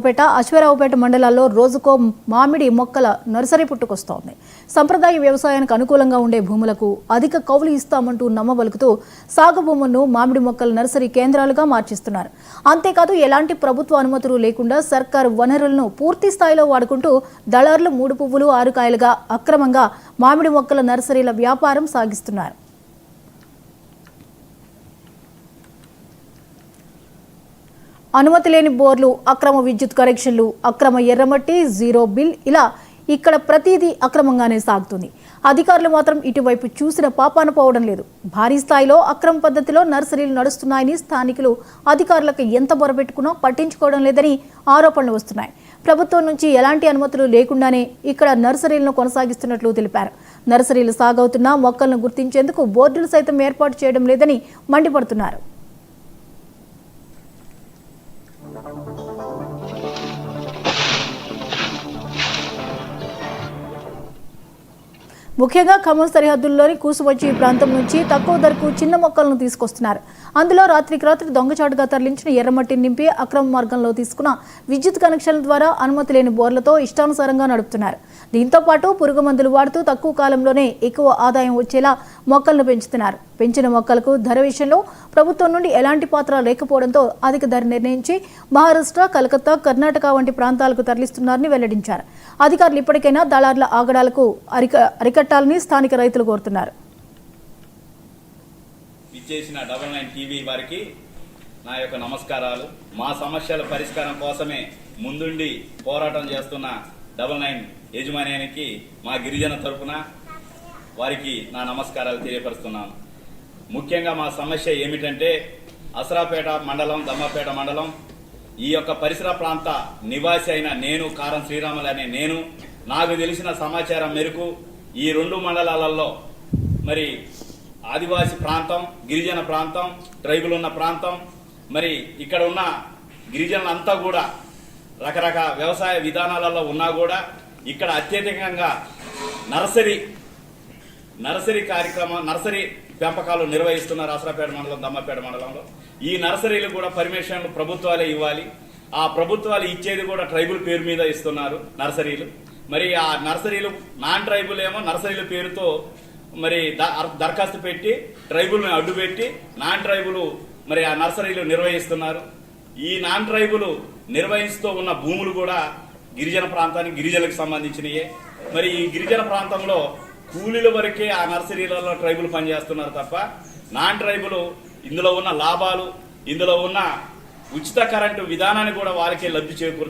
పేట అశ్వరావుపేట మండలాల్లో రోజుకో మామిడి మొక్కల నర్సరీ పుట్టుకొస్తోంది. సంప్రదాయ వ్యవసాయానికి అనుకూలంగా ఉండే భూములకు అధిక కౌలు ఇస్తామంటూ నమ్మబలుకుతూ సాగు భూములను మామిడి మొక్కల నర్సరీ కేంద్రాలుగా మార్చిస్తున్నారు. అంతేకాదు ఎలాంటి ప్రభుత్వ అనుమతులు లేకుండా సర్కారు వనరులను పూర్తి స్థాయిలో వాడుకుంటూ దళారులు 3 పువ్వులు 6 కాయలుగా అక్రమంగా మామిడి మొక్కల నర్సరీల వ్యాపారం సాగిస్తున్నారు. అనుమతి లేని బోర్లు, అక్రమ విద్యుత్ కనెక్షన్లు, అక్రమ ఎర్రమట్టి, జీరో బిల్, ఇలా ఇక్కడ ప్రతిదీ అక్రమంగానే సాగుతుంది. అధికారులు మాత్రం ఇటువైపు చూసిన పాపాన పోవడం లేదు. భారీ స్థాయిలో అక్రమ పద్ధతిలో నర్సరీలు నడుస్తున్నాయని స్థానికులు అధికారులకు ఎంత బొరబెట్టుకున్నా పట్టించుకోవడం లేదని ఆరోపణలు వస్తున్నాయి. ప్రభుత్వం నుంచి ఎలాంటి అనుమతులు లేకుండానే ఇక్కడ నర్సరీలను కొనసాగిస్తున్నట్లు తెలిపారు. నర్సరీలు సాగవుతున్న మొక్కలను గుర్తించేందుకు బోర్డులు సైతం ఏర్పాటు చేయడం లేదని మండిపడుతున్నారు. ముఖ్యంగా ఖమ్మం సరిహద్దుల్లోని కూసువచ్చి ప్రాంతం నుంచి తక్కువ ధరకు చిన్న మొక్కలను తీసుకొస్తున్నారు. అందులో రాత్రికి రాత్రి దొంగచాటుగా తరలించిన ఎర్రమట్టిని నింపి అక్రమ మార్గంలో తీసుకున్న విద్యుత్ కనెక్షన్ల ద్వారా అనుమతి లేని బోర్లతో ఇష్టానుసారంగా నడుపుతున్నారు. దీంతో పాటు పురుగు మందులు వాడుతూ తక్కువ కాలంలోనే ఎక్కువ ఆదాయం వచ్చేలా మొక్కలను పెంచుతున్నారు. పెంచిన మొక్కలకు ధర విషయంలో ప్రభుత్వం నుండి ఎలాంటి పాత్ర లేకపోవడంతో అధిక ధర నిర్ణయించి మహారాష్ట్ర, కలకత్తా, కర్ణాటక వంటి ప్రాంతాలకు తరలిస్తున్నారని వెల్లడించారు. అధికారులు ఇప్పటికైనా దళారుల ఆగడాలకు అరికట్టాలని స్థానిక రైతులు కోరుతున్నారు. ఇచ్చేసిన 99 టీవీ వారికి నా యొక్క నమస్కారాలు. మా సమస్యల పరిష్కారం కోసమే ముందుండి పోరాటం చేస్తున్న 99 యజమానికి మా గిరిజన తరపున వారికి నా నమస్కారాలు తెలియపరుస్తున్నాను. ముఖ్యంగా మా సమస్య ఏమిటంటే అసరాపేట మండలం, దమ్మపేట మండలం, ఈ యొక్క పరిసర ప్రాంత నివాసి అయిన నేను, కారం శ్రీరాములు అనే నేను, నాకు తెలిసిన సమాచారం మేరకు ఈ 2 మండలాలలో మరి ఆదివాసి ప్రాంతం, గిరిజన ప్రాంతం, ట్రైబుల్ ఉన్న ప్రాంతం, మరి ఇక్కడ ఉన్న గిరిజనులంతా కూడా రకరకాల వ్యవసాయ విధానాలలో ఉన్నా కూడా ఇక్కడ అత్యధికంగా నర్సరీ కార్యక్రమం, నర్సరీ పెంపకాలు నిర్వహిస్తున్నారు అసరాపేట మండలం, దమ్మపేట మండలంలో. ఈ నర్సరీలు కూడా పర్మిషన్లు ప్రభుత్వాలే ఇవ్వాలి. ఆ ప్రభుత్వాలు ఇచ్చేది కూడా ట్రైబుల్ పేరు మీద ఇస్తున్నారు నర్సరీలు. మరి ఆ నర్సరీలు నాన్ ట్రైబుల్ ఏమో నర్సరీల పేరుతో మరి దరఖాస్తు పెట్టి ట్రైబుల్ని అడ్డుపెట్టి నాన్ ట్రైబుల్ మరి ఆ నర్సరీలు నిర్వహిస్తున్నారు. ఈ నాన్ ట్రైబుల్ నిర్వహిస్తూ ఉన్న భూములు కూడా గిరిజన ప్రాంతానికి, గిరిజనులకు సంబంధించినయే. మరి ఈ గిరిజన ప్రాంతంలో కూలీల వరకే ఆ నర్సరీలలో ట్రైబుల్ పనిచేస్తున్నారు తప్ప నాన్ ట్రైబుల్ ఇందులో ఉన్న లాభాలు, ఇందులో ఉన్న ఉచిత కరెంటు విధానాన్ని కూడా వారికే లబ్ధి చేకూరు